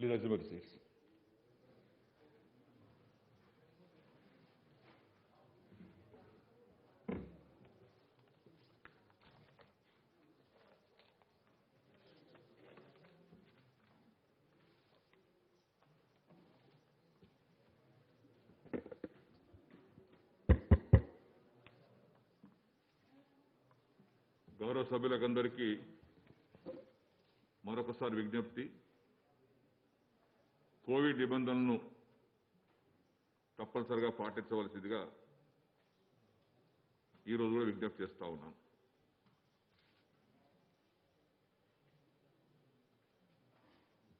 Please assume your seats. గౌరవ సభ్యులందరికీ మరొకసారి విజ్ఞప్తి. కోవిడ్ నిబంధనలను తప్పనిసరిగా పాటించవలసిందిగా ఈరోజు కూడా విజ్ఞప్తి చేస్తా ఉన్నాను.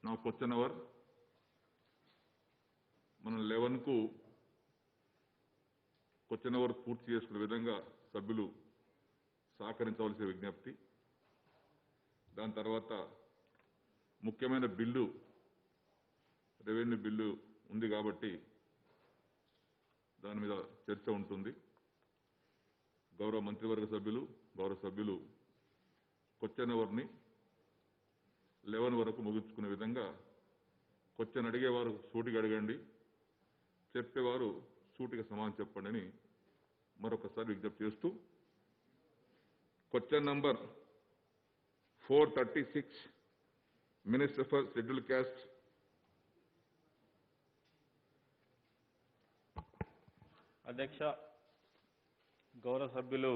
నా క్వశ్చన్ అవర్ మనం 11కు క్వశ్చన్ అవర్ పూర్తి చేసుకునే విధంగా సభ్యులు సహకరించవలసిన విజ్ఞప్తి. దాని తర్వాత ముఖ్యమైన బిల్లు రెవెన్యూ బిల్లు ఉంది కాబట్టి దాని మీద చర్చ ఉంటుంది. గౌరవ మంత్రివర్గ సభ్యులు గౌరవ సభ్యులు క్వశ్చన్ అవర్ని 11 వరకు ముగించుకునే విధంగా క్వశ్చన్ అడిగేవారు సూటిగా అడగండి, చెప్పేవారు సూటిగా సమాధానం చెప్పండి అని మరొకసారి విజ్ఞప్తి చేస్తూ question number 436 minister for schedule caste అధ్యక్ష, గౌరవ సభ్యులు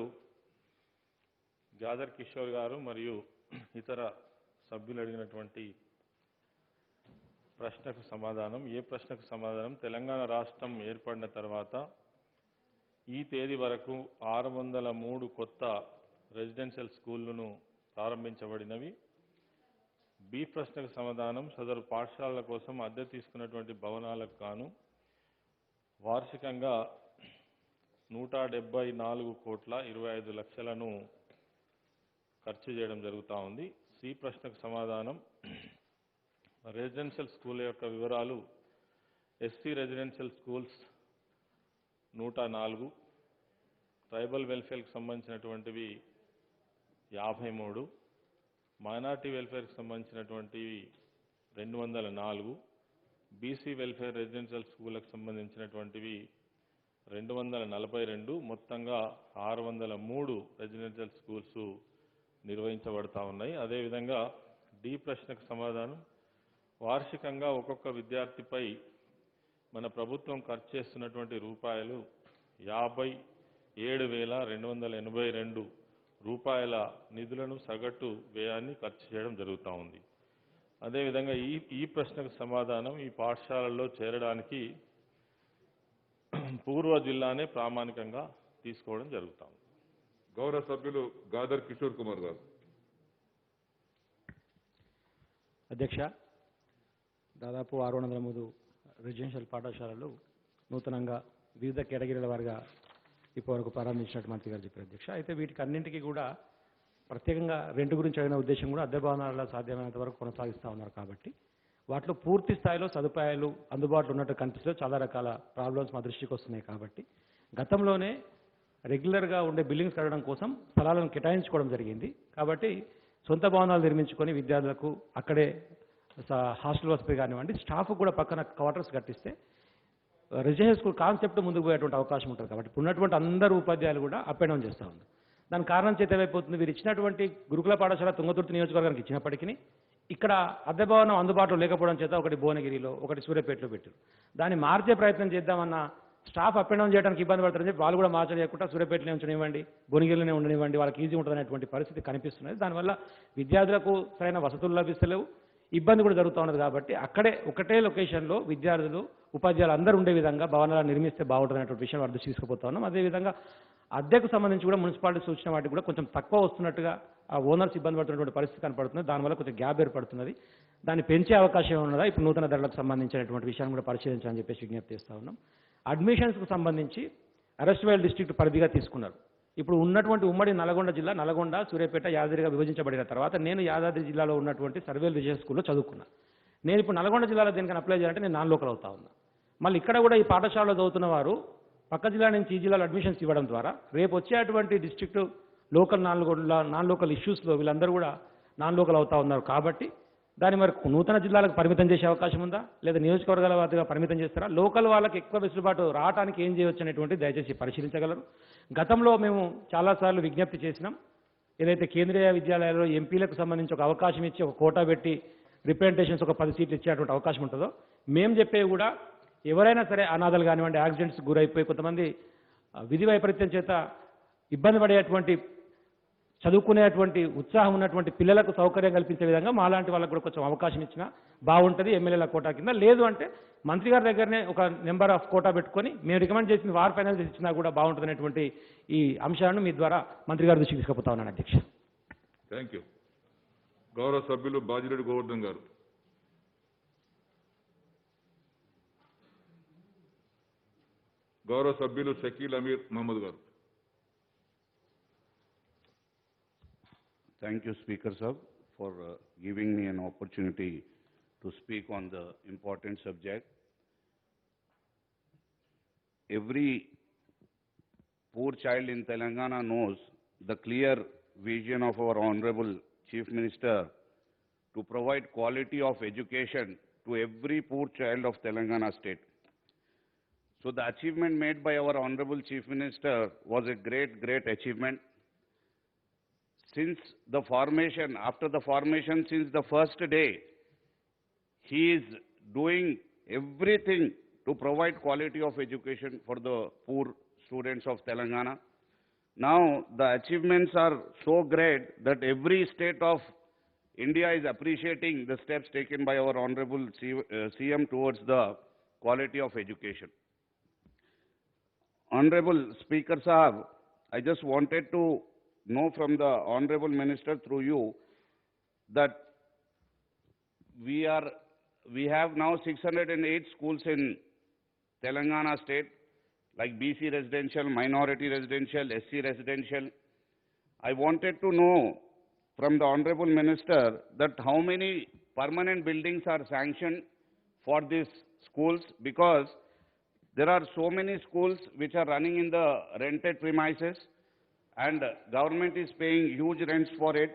జాదర్ కిషోర్ గారు మరియు ఇతర సభ్యులు అడిగినటువంటి ప్రశ్నకు సమాధానం. ఏ ప్రశ్నకు సమాధానం? తెలంగాణ రాష్ట్రం ఏర్పడిన తర్వాత ఈ తేదీ వరకు 603 కొత్త రెసిడెన్షియల్ స్కూళ్లను ప్రారంభించబడినవి. బి ప్రశ్నకు సమాధానం, సదరు పాఠశాలల కోసం అద్దె తీసుకున్నటువంటి భవనాలకు గాను వార్షికంగా 174,25,00,000ను ఖర్చు చేయడం జరుగుతూ ఉంది. సి ప్రశ్నకు సమాధానం, రెసిడెన్షియల్ స్కూల్ యొక్క వివరాలు ఎస్సీ రెసిడెన్షియల్ స్కూల్స్ 104, ట్రైబల్ వెల్ఫేర్కి సంబంధించినటువంటివి 53, మైనార్టీ వెల్ఫేర్కి సంబంధించినటువంటివి 204, బీసీ వెల్ఫేర్ రెసిడెన్షియల్ స్కూళ్ళకు సంబంధించినటువంటివి 242, మొత్తంగా 603 రెసిడెన్షియల్ స్కూల్స్ నిర్వహించబడతా ఉన్నాయి. అదేవిధంగా డి ప్రశ్నకు సమాధానం, వార్షికంగా ఒక్కొక్క విద్యార్థిపై మన ప్రభుత్వం ఖర్చు చేస్తున్నటువంటి రూపాయలు 57,282 రూపాయల నిధులను సగటు వ్యయాన్ని ఖర్చు చేయడం జరుగుతూ ఉంది. అదేవిధంగా ఈ ప్రశ్నకు సమాధానం, ఈ పాఠశాలల్లో చేరడానికి పూర్వ జిల్లానే ప్రామాణికంగా తీసుకోవడం జరుగుతూ ఉంది. గౌరవ సభ్యులు గాదర్ కిషోర్ కుమార్ గారు. అధ్యక్ష, దాదాపు 603 రెసిడెన్షియల్ పాఠశాలలు నూతనంగా వివిధ కేటగిరీల వారిగా ఇప్పటివరకు ప్రారంభించినట్టు మంత్రి గారు చెప్పారు అధ్యక్ష. అయితే వీటికి అన్నింటికీ కూడా ప్రత్యేకంగా రెంట్ గురించి అడిగిన ఉద్దేశం కూడా అద్దె భవనాల సాధ్యమైనంత వరకు కొనసాగిస్తూ ఉన్నారు కాబట్టి వాటిలో పూర్తి స్థాయిలో సదుపాయాలు అందుబాటులో ఉన్నట్టు కనిపిస్తూ చాలా రకాల ప్రాబ్లమ్స్ మా దృష్టికి వస్తున్నాయి. కాబట్టి గతంలోనే రెగ్యులర్గా ఉండే బిల్డింగ్స్ కట్టడం కోసం స్థలాలను కేటాయించుకోవడం జరిగింది. కాబట్టి సొంత భవనాలు నిర్మించుకొని విద్యార్థులకు అక్కడే హాస్టల్ వసతి కానివ్వండి, స్టాఫ్ కూడా పక్కన క్వార్టర్స్ కట్టిస్తే రెసిడెన్షియల్ స్కూల్ కాన్సెప్ట్ ముందుకు పోయేటువంటి అవకాశం ఉంటుంది. కాబట్టి ఉన్నటువంటి అందరూ ఉపాధ్యాయులు కూడా అప్ అండ్ డౌన్ చేస్తూ ఉన్నారు. దాని కారణం చేత ఏమైపోతుంది, వీరు ఇచ్చినటువంటి గురుకుల పాఠశాల తుంగతుర్తి నియోజకవర్గానికి ఇచ్చినప్పటికీ ఇక్కడ అద్దె భవనం అందుబాటులో లేకపోవడం చేత ఒకటి భువనగిరిలో ఒకటి సూర్యాపేటలో పెట్టారు. దాన్ని మార్చే ప్రయత్నం చేద్దామన్న స్టాఫ్ అప్ అండ్ డౌన్ చేయడానికి ఇబ్బంది పడతారని చెప్పి వాళ్ళు కూడా మార్చలేకుండా సూర్యాపేటలో ఉంచనివ్వండి, భువనగిరిలోనే ఉండనివ్వండి, వాళ్ళకి ఈజీ ఉంటుందనేటువంటి పరిస్థితి కనిపిస్తున్నది. దానివల్ల విద్యార్థులకు సరైన వసతులు లభిస్తలేవు, ఇబ్బంది కూడా జరుగుతూ ఉన్నది. కాబట్టి అక్కడే ఒకటే లొకేషన్లో విద్యార్థులు ఉపాధ్యాయులు అందరూ ఉండే విధంగా భవనాలు నిర్మిస్తే బాగుంటుందనేటువంటి విషయం వారు దృష్టి తీసుకుపోతా ఉన్నాం. అదేవిధంగా అద్దెకు సంబంధించి కూడా మున్సిపాలిటీ సూచన వాటికి కూడా కొంచెం తక్కువ వస్తున్నట్టుగా ఆ ఓనర్స్ ఇబ్బంది పడుతున్నటువంటి పరిస్థితి కనపడుతుంది. దానివల్ల కొంచెం గ్యాప్ ఏర్పడుతున్నది. దాన్ని పెంచే అవకాశం ఉన్నదా ఇప్పుడు నూతన ధరలకు సంబంధించినటువంటి విషయాన్ని కూడా పరిశీలించాలని చెప్పేసి విజ్ఞప్తి చేస్తూ ఉన్నాం. అడ్మిషన్స్కు సంబంధించి అరెస్ట్వేల్ డిస్ట్రిక్ట్ పరిధిగా తీసుకున్నారు. ఇప్పుడు ఉన్నటువంటి ఉమ్మడి నల్గొండ జిల్లా, నల్గొండ, సూర్యాపేట, యాదాద్రిగా విభజించబడిన తర్వాత నేను యాదాద్రి జిల్లాలో ఉన్నటువంటి సర్వేల్ విజయ స్కూల్లో చదువుకున్నా. నేను ఇప్పుడు నల్గొండ జిల్లాలో దేనికైనా అప్లై చేయాలంటే నేను నాన్ లోకల్ అవుతా ఉన్నా. మళ్ళీ ఇక్కడ కూడా ఈ పాఠశాలలో చదువుతున్న వారు పక్క జిల్లా నుంచి ఈ జిల్లాలో అడ్మిషన్స్ ఇవ్వడం ద్వారా రేపు వచ్చేటువంటి డిస్ట్రిక్ట్ లోకల్ నాన్ లోకల్ ఇష్యూస్లో వీళ్ళందరూ కూడా నాన్ లోకల్ అవుతా ఉన్నారు. కాబట్టి దాన్ని మరి నూతన జిల్లాలకు పరిమితం చేసే అవకాశం ఉందా, లేదా నియోజకవర్గాల వారిగా పరిమితం చేస్తారా? లోకల్ వాళ్ళకి ఎక్కువ వెసులుబాటు రావడానికి ఏం చేయవచ్చు అనేటువంటి దయచేసి పరిశీలించగలరు. గతంలో మేము చాలాసార్లు విజ్ఞప్తి చేసినాం. ఏదైతే కేంద్రీయ విద్యాలయాల్లో ఎంపీలకు సంబంధించి ఒక అవకాశం ఇచ్చి ఒక కోటా పెట్టి రిప్రజెంటేషన్స్ ఒక 10 సీట్లు ఇచ్చేటువంటి అవకాశం ఉంటుందో, మేము చెప్పేవి కూడా ఎవరైనా సరే అనాథలు కానివ్వండి, యాక్సిడెంట్స్ గురైపోయి కొంతమంది విధి వైపరీత్యం చేత ఇబ్బంది పడేటువంటి చదువుకునేటువంటి ఉత్సాహం ఉన్నటువంటి పిల్లలకు సౌకర్యం కల్పించే విధంగా మాలాంటి వాళ్ళకు కూడా కొంచెం అవకాశం ఇచ్చినా బాగుంటుంది ఎమ్మెల్యేల కోటా కింద. లేదు అంటే మంత్రి గారి దగ్గరనే ఒక నెంబర్ ఆఫ్ కోటా పెట్టుకొని మేము రికమెండ్ చేసిన వార్ ఫైనల్ చేసి ఇచ్చినా కూడా బాగుంటుంది అనేటువంటి ఈ అంశాలను మీ ద్వారా మంత్రి గారి దృష్టికి తీసుకుపోతా ఉన్నాను అధ్యక్ష. Thank you. గౌరవ సభ్యులు బాజిరెడ్డి గోవర్ధన్ గారు. గౌరవ సభ్యులు షకీల్ అమీర్ మహమ్మద్ గారు. Thank you, Speaker Sir, for giving me an opportunity to speak on the important subject. Every poor child in Telangana knows the clear vision of our Honorable Chief Minister to provide quality of education to every poor child of Telangana state. So the achievement made by our Honorable Chief Minister was a great achievement. Since the formation, after the formation, since the first day, he is doing everything to provide quality of education for the poor students of Telangana. Now, the achievements are so great that every state of India is appreciating the steps taken by our Honorable CM towards the quality of education. Honorable Speaker Sahab, I just wanted to know from the Honorable Minister through you that we have now 608 schools in Telangana state, like BC residential, minority residential, SC residential. I wanted to know from the Honorable Minister that how many permanent buildings are sanctioned for these schools, because there are so many schools which are running in the rented premises, and government is paying huge rents for it.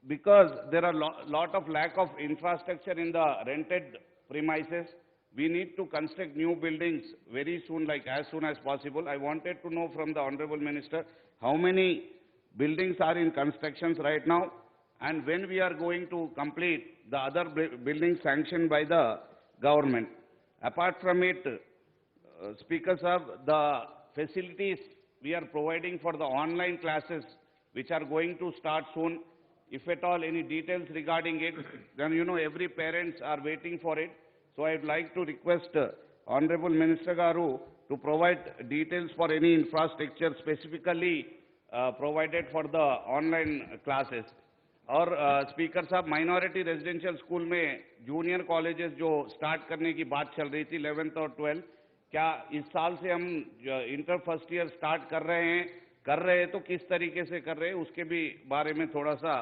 Because there are lot of lack of infrastructure in the rented premises, we need to construct new buildings very soon, like as soon as possible. I wanted to know from the Honorable Minister how many buildings are in constructions right now, and when we are going to complete the other buildings sanctioned by the government. Apart from it, Speaker Sir, the facilities we are providing for the online classes which are going to start soon, if at all any details regarding it, then you know every parents are waiting for it. So I would like to request Honorable Minister Garu to provide details for any infrastructure specifically provided for the online classes. और speaker साहब, minority residential school में junior colleges जो start करने की बात चल रही थी 11th और 12th, क्या इस साल से हम इंटर फर्स्ट ईयर स्टार्ट कर रहे हैं तो किस तरीके से कर रहे हैं, उसके भी बारे में थोड़ा सा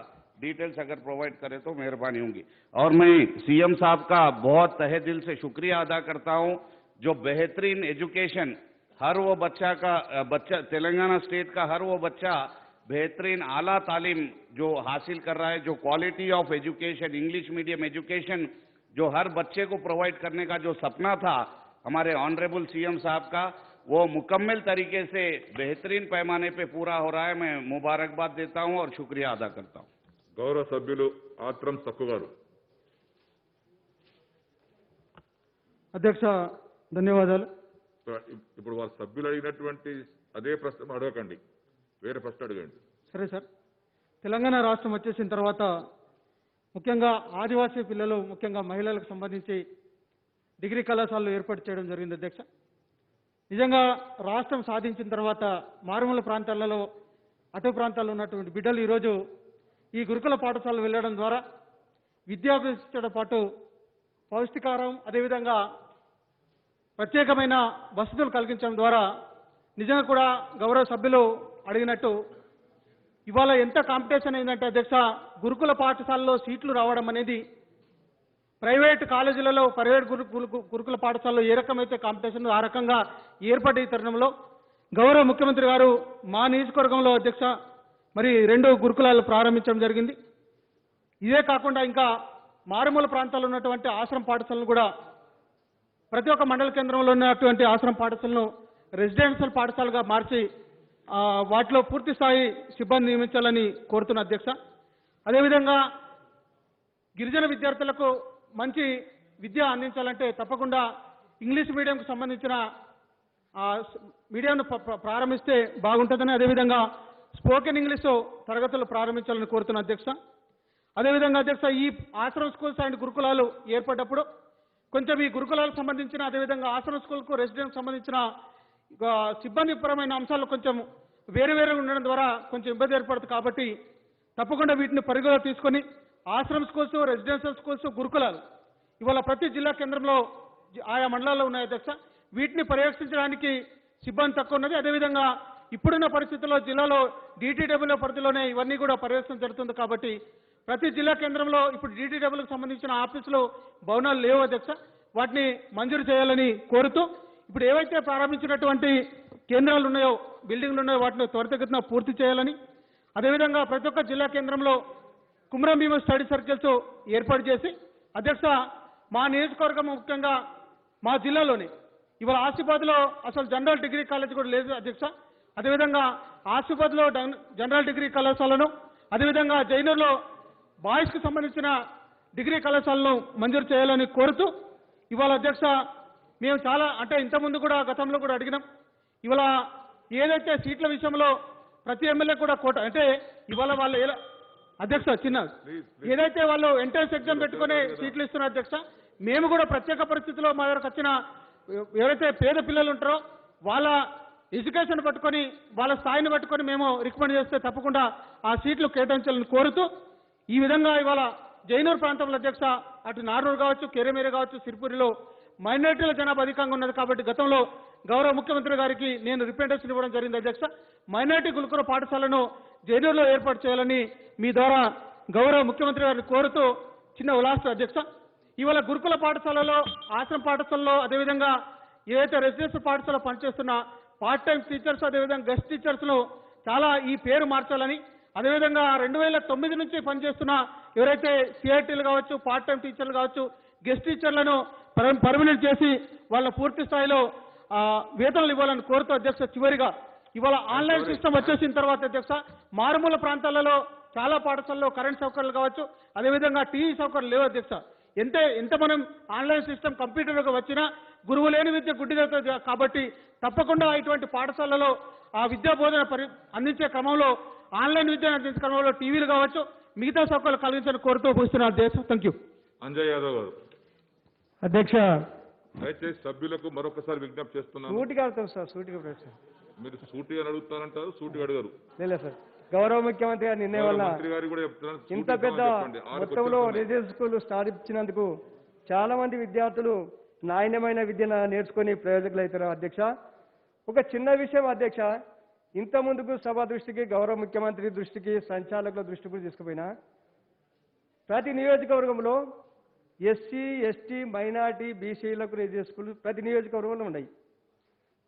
डिटेल्स अगर प्रोवाइड करें तो मेहरबानी होगी। और मैं सीएम साहब का बहुत तहे दिल से शुक्रिया अदा करता हूं, जो बेहतरीन एजुकेशन हर वो बच्चा तेलंगाना स्टेट का हर वो बच्चा बेहतरीन आला तालीम जो हासिल कर रहा है, जो quality of education, English medium education जो हर बच्चे को प्रोवाइड करने का जो सपना था हमारे ऑनरेबल सीएम साहब का, वो मुकम्मल तरीके से बेहतरीन पैमाने पे पूरा हो रहा है। मैं मुबारकबाद देता हूं और शुक्रिया अदा करता हूं। గౌరవ సభ్యులు ఆత్రం సక్కు గారు. అధ్యక్ష ధన్యవాదాలు. ఇప్పుడు వారు సభ్యులు అడిగినటువంటి అదే ప్రశ్న అడగకండి, వేరే ప్రశ్న అడగండి. సరే సార్, తెలంగాణ రాష్ట్రం వచ్చేసిన తర్వాత ముఖ్యంగా ఆదివాసీ పిల్లలు, ముఖ్యంగా మహిళలకు సంబంధించి డిగ్రీ కళాశాలలు ఏర్పాటు చేయడం జరిగింది అధ్యక్ష. నిజంగా రాష్ట్రం సాధించిన తర్వాత మారుమూల ప్రాంతాలలో, అటవీ ప్రాంతాల్లో ఉన్నటువంటి బిడ్డలు ఈరోజు ఈ గురుకుల పాఠశాలలు వెళ్ళడం ద్వారా విద్యాభ్యాసంతో పాటు పౌష్టికాహారం, అదేవిధంగా ప్రత్యేకమైన వసతులు కలిగించడం ద్వారా నిజంగా కూడా గౌరవ సభ్యులు అడిగినట్టు ఇవాళ ఎంత కాంపిటీషన్ అయిందంటే అధ్యక్ష, గురుకుల పాఠశాలలో సీట్లు రావడం అనేది ప్రైవేట్ కాలేజీలలో, ప్రైవేట్ గురుకుల పాఠశాలలో ఏ రకమైతే కాంపిటీషన్ ఆ రకంగా ఏర్పడే తరుణంలో గౌరవ ముఖ్యమంత్రి గారు మా నియోజకవర్గంలో అధ్యక్ష మరి 2 గురుకులాలు ప్రారంభించడం జరిగింది. ఇదే కాకుండా ఇంకా మారుమూల ప్రాంతాల్లో ఉన్నటువంటి ఆశ్రమ పాఠశాలను కూడా ప్రతి ఒక్క మండల కేంద్రంలో ఉన్నటువంటి ఆశ్రమ పాఠశాలను రెసిడెన్షియల్ పాఠశాలగా మార్చి వాటిలో పూర్తి స్థాయి సిబ్బంది నియమించాలని కోరుతున్న అధ్యక్ష. అదేవిధంగా గిరిజన విద్యార్థులకు మంచి విద్య అందించాలంటే తప్పకుండా ఇంగ్లీష్ మీడియంకు సంబంధించిన మీడియంను ప్రారంభిస్తే బాగుంటుందని, అదేవిధంగా స్పోకెన్ ఇంగ్లీష్ తరగతులు ప్రారంభించాలని కోరుతున్న అధ్యక్ష. అదేవిధంగా అధ్యక్ష, ఈ ఆశ్రమ స్కూల్స్ అండ్ గురుకులాలు ఏర్పడ్డప్పుడు కొంచెం ఈ గురుకులాలకు సంబంధించిన, అదేవిధంగా ఆశ్రమ స్కూల్కు రెసిడెన్స్ సంబంధించిన సిబ్బందిపరమైన అంశాలు కొంచెం వేరే ఉండడం ద్వారా కొంచెం ఇబ్బంది ఏర్పడుతుంది. కాబట్టి తప్పకుండా వీటిని పరిగణలో తీసుకొని ఆశ్రమ స్కూల్స్, రెసిడెన్షియల్ స్కూల్స్, గురుకులాలు ఇవాళ ప్రతి జిల్లా కేంద్రంలో ఆయా మండలాల్లో ఉన్నాయి అధ్యక్ష. వీటిని పర్యవేక్షించడానికి సిబ్బంది తక్కువ ఉన్నది. అదేవిధంగా ఇప్పుడున్న పరిస్థితుల్లో జిల్లాలో DTW పరిధిలోనే ఇవన్నీ కూడా పర్యవేక్షణ జరుగుతుంది. కాబట్టి ప్రతి జిల్లా కేంద్రంలో ఇప్పుడు DTWకు సంబంధించిన ఆఫీసులు, భవనాలు లేవు అధ్యక్ష. వాటిని మంజూరు చేయాలని కోరుతూ ఇప్పుడు ఏవైతే ప్రారంభించినటువంటి కేంద్రాలు ఉన్నాయో, బిల్డింగ్లు ఉన్నాయో వాటిని త్వరితగతిన పూర్తి చేయాలని, అదేవిధంగా ప్రతి ఒక్క జిల్లా కేంద్రంలో కుమ్రం భీమ స్టడీ సర్కిల్స్ ఏర్పాటు చేసి అధ్యక్ష, మా నియోజకవర్గం ముఖ్యంగా మా జిల్లాలోని ఇవాళ ఆసిఫాబాద్లో అసలు జనరల్ డిగ్రీ కాలేజ్ కూడా లేదు అధ్యక్ష. అదేవిధంగా ఆసిఫాబాద్లో జనరల్ డిగ్రీ కళాశాలను, అదేవిధంగా జైనూర్లో బాయ్స్కి సంబంధించిన డిగ్రీ కళాశాలను మంజూరు చేయాలని కోరుతూ ఇవాళ అధ్యక్ష మేము చాలా అంటే ఇంతకుముందు కూడా గతంలో కూడా అడిగినాం. ఇవాళ ఏదైతే సీట్ల విషయంలో ప్రతి ఎమ్మెల్యే కూడా కోట అంటే ఇవాళ వాళ్ళు అధ్యక్ష చిన్న ఏదైతే వాళ్ళు ఎంట్రన్స్ ఎగ్జామ్ పెట్టుకునే సీట్లు ఇస్తున్నారు అధ్యక్ష, మేము కూడా ప్రత్యేక పరిస్థితుల్లో మా దగ్గరకు వచ్చిన ఎవరైతే పేద పిల్లలు ఉంటారో వాళ్ళ ఎడ్యుకేషన్ పట్టుకొని వాళ్ళ స్థాయిని పట్టుకొని మేము రికమెండ్ చేస్తే తప్పకుండా ఆ సీట్లు కేటాయించాలని కోరుతూ ఈ విధంగా ఇవాళ జైనూరు ప్రాంతంలో అధ్యక్ష అటు నారూరు కావచ్చు, కెరెమేర కావచ్చు, సిరిపురిలో మైనారిటీల జనాభా అధికంగా ఉన్నది. కాబట్టి గతంలో గౌరవ ముఖ్యమంత్రి గారికి నేను రిప్రజెంటేషన్ ఇవ్వడం జరిగింది అధ్యక్ష. మైనారిటీ గురుకుల పాఠశాలను జైనూరులో ఏర్పాటు చేయాలని మీ ద్వారా గౌరవ ముఖ్యమంత్రి గారిని కోరుతూ చిన్న ఉల్లాసం అధ్యక్ష. ఇవాళ గురుకుల పాఠశాలలో, ఆశ్రమ పాఠశాలలో, అదేవిధంగా ఏదైతే రెసిడెన్షియల్ పాఠశాలలో పనిచేస్తున్న పార్ట్ టైం టీచర్స్, అదేవిధంగా గెస్ట్ టీచర్స్ను చాలా ఈ పేరు మార్చాలని, అదేవిధంగా 2009 నుంచి పనిచేస్తున్న ఎవరైతే CITలు కావచ్చు, పార్ట్ టైం టీచర్లు కావచ్చు, గెస్ట్ టీచర్లను పర్మనెంట్ చేసి వాళ్ళ పూర్తి స్థాయిలో వేతనాలు ఇవ్వాలని కోరుతూ అధ్యక్ష. చివరిగా ఇవాళ ఆన్లైన్ సిస్టమ్ వచ్చేసిన తర్వాత అధ్యక్ష మారుమూల ప్రాంతాలలో చాలా పాఠశాలలో కరెంట్ సౌకర్యాలు కావచ్చు, అదేవిధంగా టీవీ సౌకర్యాలు లేవు అధ్యక్ష. ఎంత మనం ఆన్లైన్ సిస్టమ్ కంప్యూటర్గా వచ్చినా గురువు లేని విద్య గుడ్డిదవుతుంది. కాబట్టి తప్పకుండా ఇటువంటి పాఠశాలలో ఆ విద్యా బోధన అందించే క్రమంలో, ఆన్లైన్ విద్యను అందించే క్రమంలో టీవీలు కావచ్చు, మిగతా సౌకర్యాలు కలిగించాలని కోరుతూ కూర్చున్నారు అధ్యక్ష. Thank you. అంజయ్ యాదవ్ గారు. అధ్యక్ష దయచేసి సభ్యులకు మరొకసారి విజ్ఞప్తి చేస్తున్నాను. సూటిగా అడుగుతాం సార్, సూటిగా ప్రశ్న. మీరు సూటిగా అడుగుతారంటారు, సూటిగా అడగరు. లేదు సార్, గౌరవ ముఖ్యమంత్రి గారి నిర్ణయం వల్ల మంత్రి గారు కూడా చెప్తున్నాను, ఇంత పెద్ద మొత్తంలో రెసిడెన్షియల్ స్కూల్ స్థాపించినందుకు చాలా మంది విద్యార్థులు నాణ్యమైన విద్యను నేర్చుకుని ప్రయోజకులు అవుతారు అధ్యక్ష. ఒక చిన్న విషయం అధ్యక్ష, ఇంత ముందుకు సభ దృష్టికి, గౌరవ ముఖ్యమంత్రి దృష్టికి, సంచాలకుల దృష్టికి కూడా తీసుకుపోయినా ప్రతి నియోజకవర్గంలో SC, ST, మైనార్టీ, BCలకు రెసిడెన్షియల్ స్కూల్ ప్రతి నియోజకవర్గంలో ఉన్నాయి.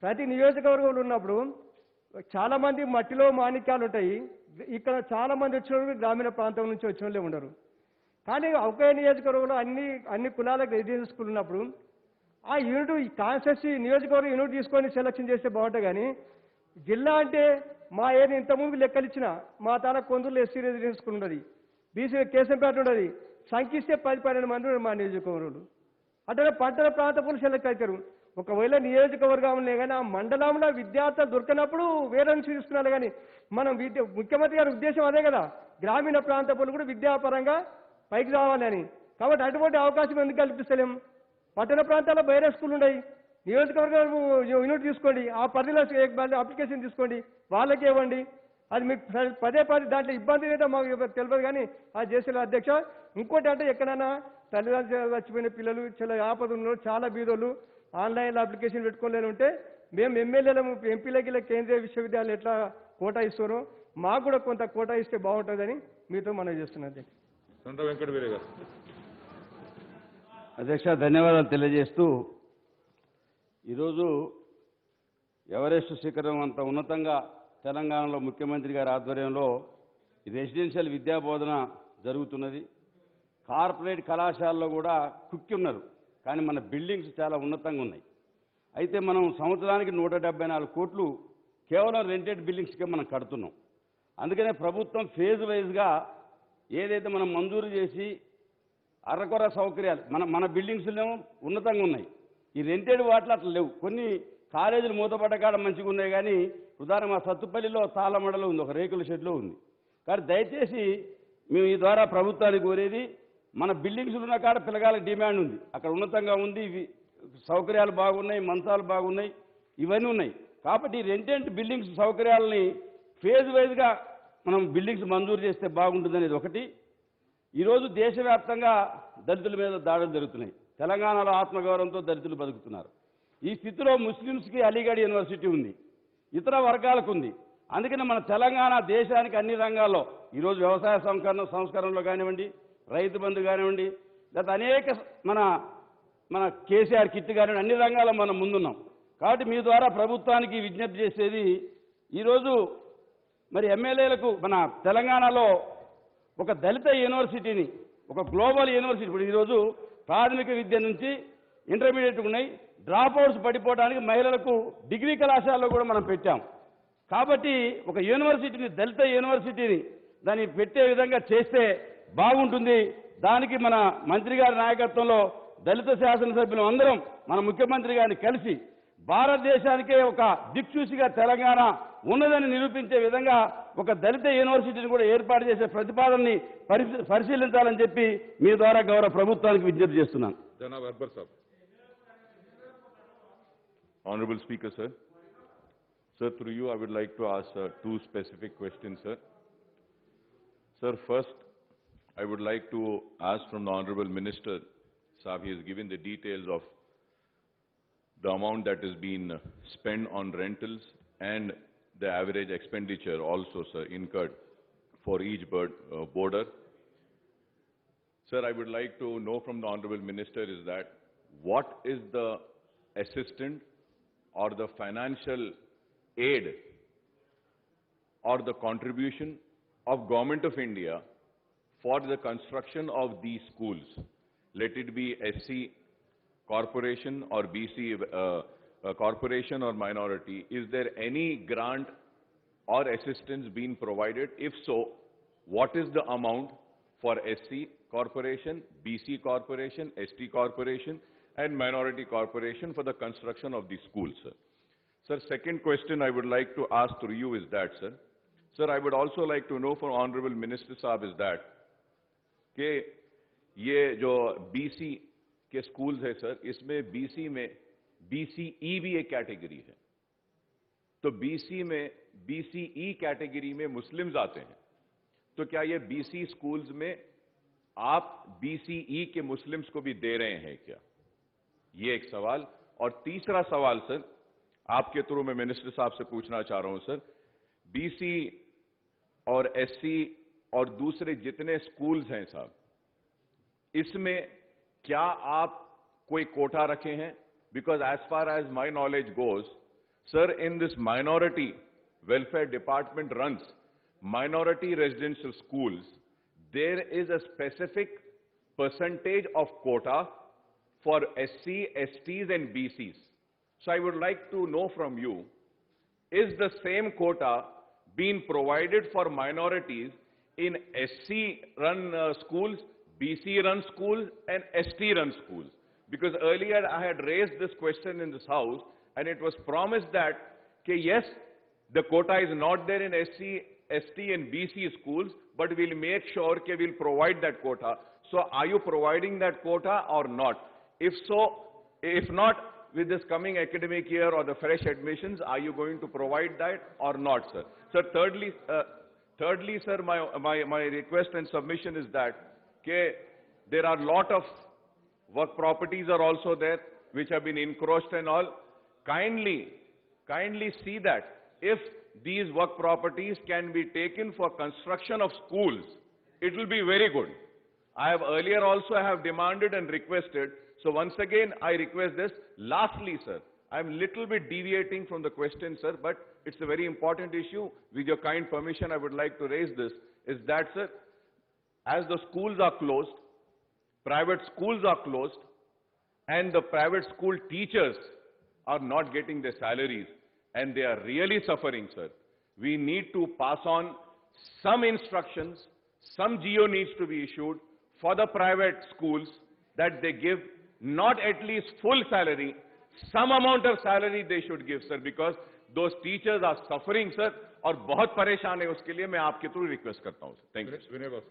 ప్రతి నియోజకవర్గంలో ఉన్నప్పుడు చాలా మంది మట్టిలో మాణిక్యాలు ఉంటాయి. ఇక్కడ చాలా మంది వచ్చిన గ్రామీణ ప్రాంతం నుంచి వచ్చిన వాళ్ళే ఉండరు. కానీ ఒకే నియోజకవర్గంలో అన్ని కులాలకు రెసిడెన్షియల్ స్కూల్ ఉన్నప్పుడు ఆ యూనిట్ కాన్స్టిట్యూన్సీ నియోజకవర్గం యూనిట్ తీసుకొని సెలక్షన్ చేస్తే బాగుంటుంది. కానీ జిల్లా అంటే మా ఏది ఇంతకుముందు లెక్కలు ఇచ్చిన మా తాలూకు కొందూరులో SC రెసిడెన్షియల్ స్కూల్ ఉన్నది, BC కేశంపేట ఉన్నది, సంఖ్యిస్తే 10-12 మంది ఉన్నారు మా నియోజకవర్గంలో. అట్లా పట్టణ ప్రాంతపులు సెలెక్ట్ అవుతారు. ఒకవేళ నియోజకవర్గంలో కానీ ఆ మండలంలో విద్యార్థులు దొరికినప్పుడు వేరే నుంచి తీసుకున్నారు. కానీ మనం ముఖ్యమంత్రి గారి ఉద్దేశం అదే కదా, గ్రామీణ ప్రాంతపులు కూడా విద్యాపరంగా పైకి రావాలని. కాబట్టి అటువంటి అవకాశం ఎందుకు కల్పిస్తలేం? పట్టణ ప్రాంతాల్లో వేరే స్కూల్ ఉన్నాయి, నియోజకవర్గం యూనిట్ తీసుకోండి, ఆ పరిధిలో అప్లికేషన్ తీసుకోండి, వాళ్ళకి ఇవ్వండి. అది మీకు పదే దాంట్లో ఇబ్బంది లేదా మాకు తెలియదు. కానీ అది చేసే అధ్యక్ష. ఇంకోటి అంటే ఎక్కడైనా తల్లిదండ్రులు చచ్చిపోయిన పిల్లలు, చాలా ఆపద ఉన్న చాలా బీదోళ్ళు ఆన్లైన్లో అప్లికేషన్ పెట్టుకోలేని ఉంటే మేము ఎమ్మెల్యేలము, ఎంపీలకి కేంద్రీయ విశ్వవిద్యాలయాలు ఎట్లా కోటా ఇస్తారో మాకు కూడా కొంత కోటా ఇస్తే బాగుంటుందని మీతో మనం చేస్తున్నాం అధ్యక్ష. సంత వెంకట వీరయ్య గారు. అధ్యక్ష, ధన్యవాదాలు తెలియజేస్తూ, ఈరోజు ఎవరెస్ట్ శిఖరం అంత ఉన్నతంగా తెలంగాణలో ముఖ్యమంత్రి గారి ఆధ్వర్యంలో రెసిడెన్షియల్ విద్యా బోధన జరుగుతున్నది. కార్పొరేట్ కళాశాలలో కూడా కుక్కి ఉన్నారు, కానీ మన బిల్డింగ్స్ చాలా ఉన్నతంగా ఉన్నాయి. అయితే మనం సంవత్సరానికి 174 కోట్లు కేవలం రెంటెడ్ బిల్డింగ్స్కే మనం కడుతున్నాం. అందుకనే ప్రభుత్వం ఫేజ్ వైజ్గా ఏదైతే మనం మంజూరు చేసి అరకొర సౌకర్యాలు మన బిల్డింగ్స్లో ఉన్నతంగా ఉన్నాయి, ఈ రెంటెడ్ వాటిలో అట్లా లేవు. కొన్ని కాలేజీలు మూతపడ్డ కాడ మంచిగా ఉన్నాయి, కానీ ఉదాహరణ మా సత్తుపల్లిలో తాళమడలో ఉంది, ఒక రేకుల షెడ్లో ఉంది. కానీ దయచేసి మేము ఈ ద్వారా ప్రభుత్వానికి కోరేది, మన బిల్డింగ్స్ ఉన్న కాడ పిల్లగాళ్ళకి డిమాండ్ ఉంది, అక్కడ ఉన్నతంగా ఉంది, సౌకర్యాలు బాగున్నాయి, మంచాలు బాగున్నాయి, ఇవన్నీ ఉన్నాయి. కాబట్టి రెంటెడ్ బిల్డింగ్స్ సౌకర్యాలని ఫేజ్ వైజ్గా మనం బిల్డింగ్స్ మంజూరు చేస్తే బాగుంటుందనేది ఒకటి. ఈరోజు దేశవ్యాప్తంగా దళితుల మీద దాడులు జరుగుతున్నాయి. తెలంగాణలో ఆత్మగౌరవంతో దళితులు బతుకుతున్నారు. ఈ స్థితిలో ముస్లిమ్స్కి అలీగఢ్ యూనివర్సిటీ ఉంది, ఇతర వర్గాలకు ఉంది. అందుకని మన తెలంగాణ దేశానికి అన్ని రంగాల్లో ఈరోజు వ్యవసాయ సంస్కరణలో కానివ్వండి, రైతు బంధు కానివ్వండి, లేదా అనేక మన కేసీఆర్ కిట్ కానివ్వండి, అన్ని రంగాల్లో మనం ముందున్నాం. కాబట్టి మీ ద్వారా ప్రభుత్వానికి విజ్ఞప్తి చేసేది, ఈరోజు మరి ఎమ్మెల్యేలకు మన తెలంగాణలో ఒక దళిత యూనివర్సిటీని, ఒక గ్లోబల్ యూనివర్సిటీ, ఇప్పుడు ఈరోజు ప్రాథమిక విద్య నుంచి ఇంటర్మీడియట్ ఉన్నాయి, డ్రాప్ అవుట్స్ పడిపోవడానికి మహిళలకు డిగ్రీ కళాశాలలో కూడా మనం పెట్టాం. కాబట్టి ఒక యూనివర్సిటీని, దళిత యూనివర్సిటీని దాన్ని పెట్టే విధంగా చేస్తే బాగుంటుంది. దానికి మన మంత్రి గారి నాయకత్వంలో దళిత శాసనసభ్యులు అందరం మన ముఖ్యమంత్రి గారిని కలిసి భారతదేశానికే ఒక దిక్సూచిగా తెలంగాణ ఉన్నదని నిరూపించే విధంగా ఒక దళిత యూనివర్సిటీని కూడా ఏర్పాటు చేసే ప్రతిపాదనని పరిశీలించాలని చెప్పి మీ ద్వారా గౌరవ ప్రభుత్వానికి విజ్ఞప్తి చేస్తున్నాను. జనాబ్ అక్బర్ సాబ్. Honorable Speaker, sir. Sir, through you, I would like to ask two specific questions, sir. Sir, first, I would like to ask from the Honorable Minister, Saab, he has given the details of the amount that has been spent on rentals and the average expenditure also, sir, incurred for each boarder. Sir, I would like to know from the Honorable Minister is that what is the assistant or the financial aid or the contribution of Government of India for the construction of these schools, let it be SC corporation or BC corporation or minority. Is there any grant or assistance being provided? If so, what is the amount for SC corporation, BC corporation, ST corporation and minority corporation for the construction of these schools, sir? Sir, second question I would like to ask through you is that, sir. Sir, I would also like to know from Honorable Minister Saab is that, कि ये जो BC के schools है sir, इसमें BC में BCE भी एक category है. तो BC में BCE कैटेगरी में मुस्लिम्स आते हैं. तो क्या ये BC schools में आप BCE के मुस्लिम्स को भी दे रहे हैं क्या? ये एक सवाल. और तीसरा सवाल सर, आपके थ्रू मैं मिनिस्टर साहब से पूछना चाह रहा हूं सर, BC और SC और दूसरे जितने स्कूल्स हैं साहब, इसमें क्या आप कोई कोटा रखे हैं? Because as far as my knowledge goes, sir, in this minority welfare department runs minority residential schools, there is a specific percentage of quota for SC, STs and BCs. So I would like to know from you, is the same quota being provided for minorities in SC-run schools, BC-run schools and ST-run schools? Because earlier I had raised this question in this house and it was promised that, yes, the quota is not there in SC, ST and BC schools, but we'll make sure that we'll provide that quota. So are you providing that quota or not? If so, if not, with this coming academic year or the fresh admissions, are you going to provide that or not, sir? Sir, thirdly, sir, my request and submission is that there are a lot of work properties are also there which have been encroached and all. Kindly see that if these work properties can be taken for construction of schools, it will be very good. I have earlier also have demanded and requested. So once again, I request this. Lastly, sir, I'm little bit deviating from the question, sir, but it's a very important issue. With your kind permission, I would like to raise this, is that, sir, as the schools are closed, private schools are closed, and the private school teachers are not getting their salaries, and they are really suffering, sir. We need to pass on some instructions, some GO needs to be issued for the private schools that they give not at least full salary, some amount of salary they should give, sir, because those teachers are suffering, sir, और बहुत परेशान है उसके लिए मैं आपके through request करता हूं, sir. Thank you. Vinay Babu.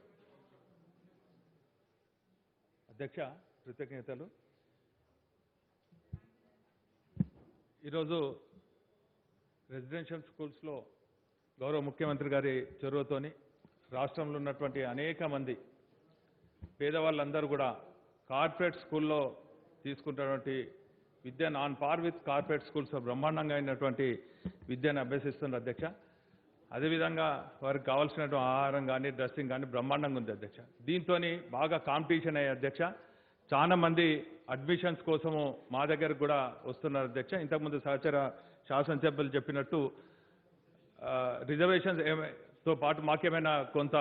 అధ్యక్ష కృతజ్ఞతలు. ఈరోజు రెసిడెన్షియల్ స్కూల్స్లో గౌరవ ముఖ్యమంత్రి గారి చొరవతోని రాష్ట్రంలో ఉన్నటువంటి అనేక మంది పేదవాళ్ళందరూ కూడా కార్పొరేట్ స్కూల్లో తీసుకుంటున్నటువంటి విద్య on par with corporate schools బ్రహ్మాండంగా అయినటువంటి విద్యను అభ్యసిస్తున్నారు అధ్యక్ష. అదేవిధంగా వారికి కావాల్సినటువంటి ఆహారం కానీ డ్రెస్సింగ్ కానీ బ్రహ్మాండంగా ఉంది అధ్యక్ష. దీంతో బాగా కాంపిటీషన్ అయ్యే అధ్యక్ష. చాలా మంది అడ్మిషన్స్ కోసము మా దగ్గరకు కూడా వస్తున్నారు అధ్యక్ష. ఇంతకుముందు సహచర శాసనసభ్యులు చెప్పినట్టు రిజర్వేషన్స్ తో పాటు మాకేమైనా కొంత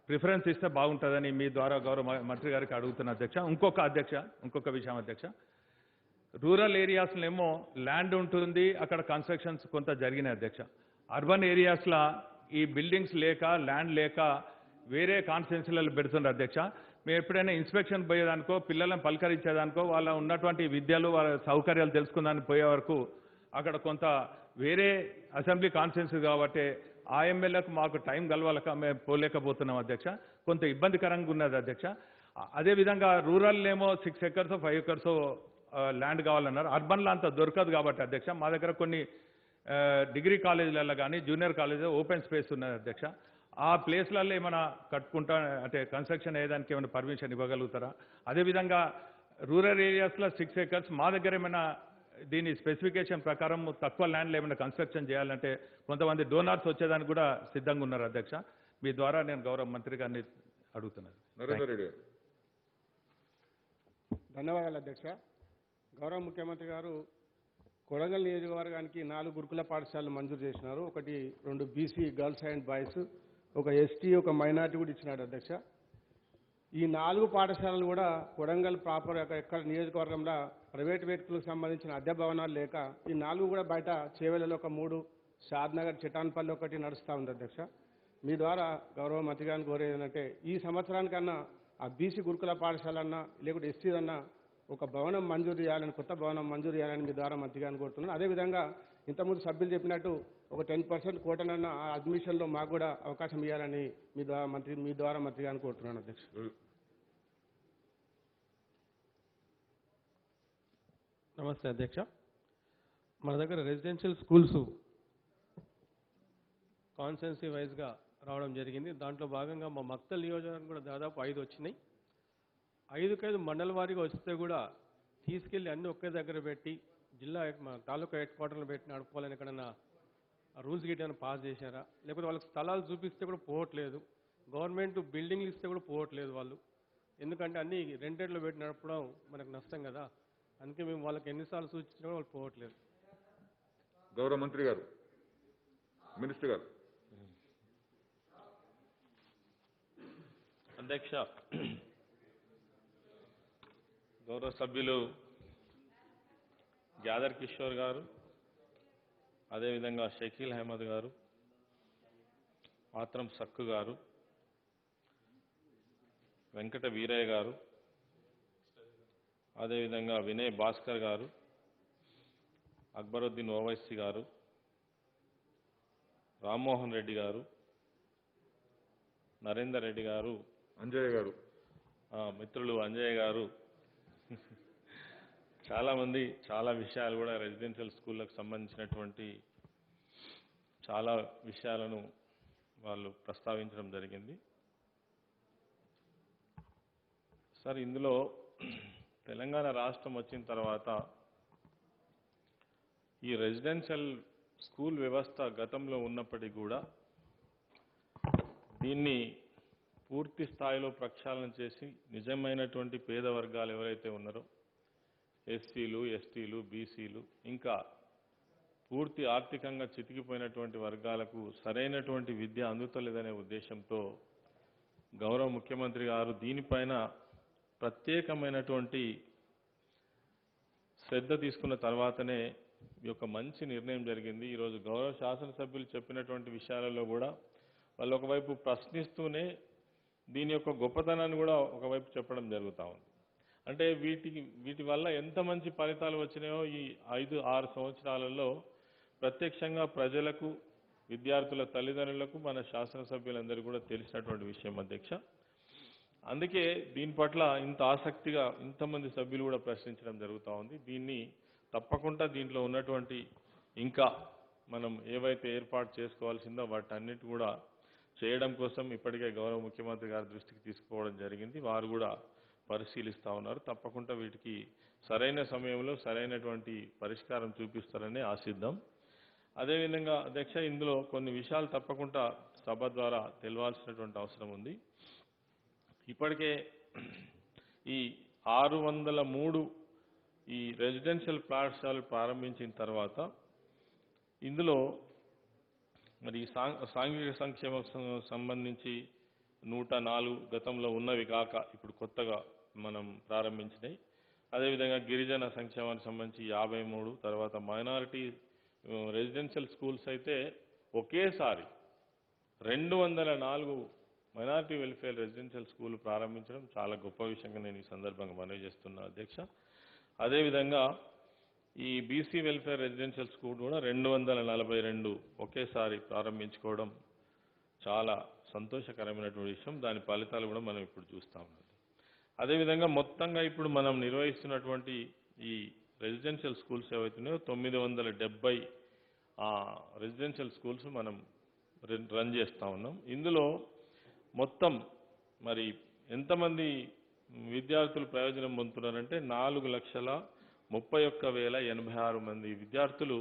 ప్రిఫరెన్స్ ఇస్తే బాగుంటుందని మీ ద్వారా గౌరవ మంత్రి గారికి అడుగుతున్నా అధ్యక్ష. ఇంకొక విషయం అధ్యక్ష, రూరల్ ఏరియాస్లో ఏమో ల్యాండ్ ఉంటుంది, అక్కడ కన్స్ట్రక్షన్స్ కొంత జరిగినాయి అధ్యక్ష. అర్బన్ ఏరియాస్లో ఈ బిల్డింగ్స్ లేక ల్యాండ్ లేక వేరే కాన్స్టిట్యున్సీలలో పెడుతున్నారు అధ్యక్ష. మేము ఎప్పుడైనా ఇన్స్పెక్షన్ పోయేదానికో పిల్లలను పలకరించేదానికో వాళ్ళ ఉన్నటువంటి విద్యలు వాళ్ళ సౌకర్యాలు తెలుసుకుందానికి పోయే వరకు అక్కడ కొంత వేరే అసెంబ్లీ కాన్స్టిట్యున్సీ కాబట్టి ఆ ఎమ్మెల్యేలకు మాకు టైం కలవాలక మేము పోలేకపోతున్నాం అధ్యక్ష. కొంత ఇబ్బందికరంగా ఉన్నది అధ్యక్ష. అదేవిధంగా రూరల్ ఏమో 6 acres 5 acres ల్యాండ్ కావాలన్నారు. అర్బన్లో అంత దొరకదు కాబట్టి అధ్యక్ష మా దగ్గర కొన్ని డిగ్రీ కాలేజీలలో కానీ జూనియర్ కాలేజీ ఓపెన్ స్పేస్ ఉన్నది అధ్యక్ష. ఆ ప్లేస్లలో ఏమైనా కట్టుకుంటా అంటే కన్స్ట్రక్షన్ అయ్యేదానికి ఏమైనా పర్మిషన్ ఇవ్వగలుగుతారా? అదేవిధంగా రూరల్ ఏరియాస్లో 6 acres మా దగ్గర ఏమైనా దీని స్పెసిఫికేషన్ ప్రకారం తక్కువ ల్యాండ్లో ఏమైనా కన్స్ట్రక్షన్ చేయాలంటే కొంతమంది డోనార్స్ వచ్చేదానికి కూడా సిద్ధంగా ఉన్నారు అధ్యక్ష. మీ ద్వారా నేను గౌరవ మంత్రి గారిని అడుగుతున్నాను. నరేందర్ రెడ్డి గారు. ధన్యవాదాలు అధ్యక్ష. గౌరవ ముఖ్యమంత్రి గారు కొడంగల్ నియోజకవర్గానికి 4 గురుకుల పాఠశాలలు మంజూరు చేసినారు. 2 BC girls and boys, 1 ST, 1 minority కూడా ఇచ్చినాడు అధ్యక్ష. ఈ 4 పాఠశాలలు కూడా కొడంగల్ ప్రాపర్ ఎక్కడ నియోజకవర్గంలో ప్రైవేట్ వ్యక్తులకు సంబంధించిన అద్దె భవనాలు లేక ఈ 4 కూడా బయట చేవెళ్ళలో 3, షాద్నగర్ చిటాన్పల్లి 1 నడుస్తూ ఉంది అధ్యక్ష. మీ ద్వారా గౌరవ మంత్రి గారిని కోరేది ఏంటంటే ఈ సంవత్సరానికన్నా ఆ బీసీ గురుకుల పాఠశాల అన్నా లేకుంటే ఎస్టీ అన్నా ఒక భవనం మంజూరు చేయాలని, కొత్త భవనం మంజూరు చేయాలని మీ ద్వారా మంత్రి గారిని కోరుతున్నాను. అదేవిధంగా ఇంతకుముందు సభ్యులు చెప్పినట్టు ఒక 10% కోటనన్న ఆ అడ్మిషన్లో మాకు కూడా అవకాశం ఇవ్వాలని మీ ద్వారా మంత్రి గారిని కోరుతున్నాను అధ్యక్ష. నమస్తే అధ్యక్ష. మన దగ్గర రెసిడెన్షియల్ స్కూల్స్ కాన్స్టెన్సీ వైజ్గా రావడం జరిగింది. దాంట్లో భాగంగా మా మక్తల్ నియోజకవర్గం కూడా దాదాపు 5 వచ్చినాయి. 5 మండల వారీగా వస్తే కూడా తీసుకెళ్ళి అన్ని ఒకే దగ్గర పెట్టి జిల్లా తాలూకా హెడ్ క్వార్టర్లో పెట్టి నడుపుకోవాలని ఎక్కడన్నా రూల్స్ గిట్ ఏమైనా పాస్ చేశారా? లేకపోతే వాళ్ళకి స్థలాలు చూపిస్తే కూడా పోవట్లేదు, గవర్నమెంట్ బిల్డింగ్లు ఇస్తే కూడా పోవట్లేదు వాళ్ళు. ఎందుకంటే అన్ని రెంటెడ్లో పెట్టి నడపడం మనకు నష్టం కదా. అందుకే మేము వాళ్ళకి ఎన్నిసార్లు సూచించినా కూడా వాళ్ళు పోవట్లేదు. గౌరవ మంత్రి గారు, మినిస్టర్ గారు. అధ్యక్ష, గౌరవ సభ్యులు గ్యాదర్ కిషోర్ గారు, అదేవిధంగా షకీల్ అహ్మద్ గారు, ఆత్రం సక్కు గారు, వెంకట వీరయ్య గారు, అదేవిధంగా వినయ్ భాస్కర్ గారు, అక్బరుద్దీన్ ఓవైసీ గారు, రామ్మోహన్ రెడ్డి గారు, నరేందర్ రెడ్డి గారు, అంజయ్య గారు, మిత్రులు అంజయ్య గారు, చాలామంది చాలా విషయాలు కూడా రెసిడెన్షియల్ స్కూళ్ళకు సంబంధించినటువంటి చాలా విషయాలను వాళ్ళు ప్రస్తావించడం జరిగింది. సార్, ఇందులో తెలంగాణ రాష్ట్రం వచ్చిన తర్వాత ఈ రెసిడెన్షియల్ స్కూల్ వ్యవస్థ గతంలో ఉన్నప్పటికీ కూడా దీన్ని పూర్తి స్థాయిలో ప్రక్షాళన చేసి నిజమైనటువంటి పేద వర్గాలు ఎవరైతే ఉన్నారో ఎస్సీలు, ఎస్టీలు, బీసీలు, ఇంకా పూర్తి ఆర్థికంగా చితికిపోయినటువంటి వర్గాలకు సరైనటువంటి విద్య అందుతలేదనే ఉద్దేశంతో గౌరవ ముఖ్యమంత్రి గారు దీనిపైన ప్రత్యేకమైనటువంటి శ్రద్ధ తీసుకున్న తర్వాతనే ఈ యొక్క మంచి నిర్ణయం జరిగింది. ఈరోజు గౌరవ శాసనసభ్యులు చెప్పినటువంటి విషయాలలో కూడా వాళ్ళు ఒకవైపు ప్రశ్నిస్తూనే దీని యొక్క గొప్పతనాన్ని కూడా ఒకవైపు చెప్పడం జరుగుతూ ఉంది. అంటే వీటి వల్ల ఎంత మంచి ఫలితాలు వచ్చినాయో ఈ 5-6 సంవత్సరాలలో ప్రత్యక్షంగా ప్రజలకు, విద్యార్థుల తల్లిదండ్రులకు, మన శాసనసభ్యులందరూ కూడా తెలిసినటువంటి విషయం అధ్యక్ష. అందుకే దీని పట్ల ఇంత ఆసక్తిగా ఇంతమంది సభ్యులు కూడా ప్రశ్నించడం జరుగుతూ ఉంది. దీన్ని తప్పకుండా దీంట్లో ఉన్నటువంటి ఇంకా మనం ఏవైతే ఏర్పాటు చేసుకోవాల్సిందో వాటన్నిటి కూడా చేయడం కోసం ఇప్పటికే గౌరవ ముఖ్యమంత్రి గారి దృష్టికి తీసుకుపోవడం జరిగింది. వారు కూడా పరిశీలిస్తూ ఉన్నారు. తప్పకుండా వీటికి సరైన సమయంలో సరైనటువంటి పరిష్కారం చూపిస్తారని ఆశిద్దాం. అదేవిధంగా అధ్యక్ష, ఇందులో కొన్ని విషయాలు తప్పకుండా సభ ద్వారా తెలవాల్సినటువంటి అవసరం ఉంది. ఇప్పటికే ఈ 603 ఈ రెసిడెన్షియల్ పాఠశాలలు ప్రారంభించిన తర్వాత ఇందులో మరి సాంఘిక సంక్షేమం సంబంధించి 104 గతంలో ఉన్నవి కాక ఇప్పుడు కొత్తగా మనం ప్రారంభించినాయి. అదేవిధంగా గిరిజన సంక్షేమానికి సంబంధించి 53, తర్వాత మైనారిటీ రెసిడెన్షియల్ స్కూల్స్ అయితే ఒకేసారి 204 మైనారిటీ వెల్ఫేర్ రెసిడెన్షియల్ స్కూల్ ప్రారంభించడం చాలా గొప్ప విషయంగా నేను ఈ సందర్భంగా మనవి చేస్తున్నా అధ్యక్ష. అదేవిధంగా ఈ బీసీ వెల్ఫేర్ రెసిడెన్షియల్ స్కూల్ కూడా 242 ఒకేసారి ప్రారంభించుకోవడం చాలా సంతోషకరమైనటువంటి విషయం. దాని ఫలితాలు కూడా మనం ఇప్పుడు చూస్తూ ఉన్నాం. అదేవిధంగా మొత్తంగా ఇప్పుడు మనం నిర్వహిస్తున్నటువంటి ఈ రెసిడెన్షియల్ స్కూల్స్ ఏవైతున్నాయో 970 రెసిడెన్షియల్ స్కూల్స్ మనం రన్ చేస్తూ ఉన్నాం. ఇందులో మొత్తం మరి ఎంతమంది విద్యార్థులు ప్రయోజనం పొందుతున్నారంటే 4,31,086 మంది విద్యార్థులు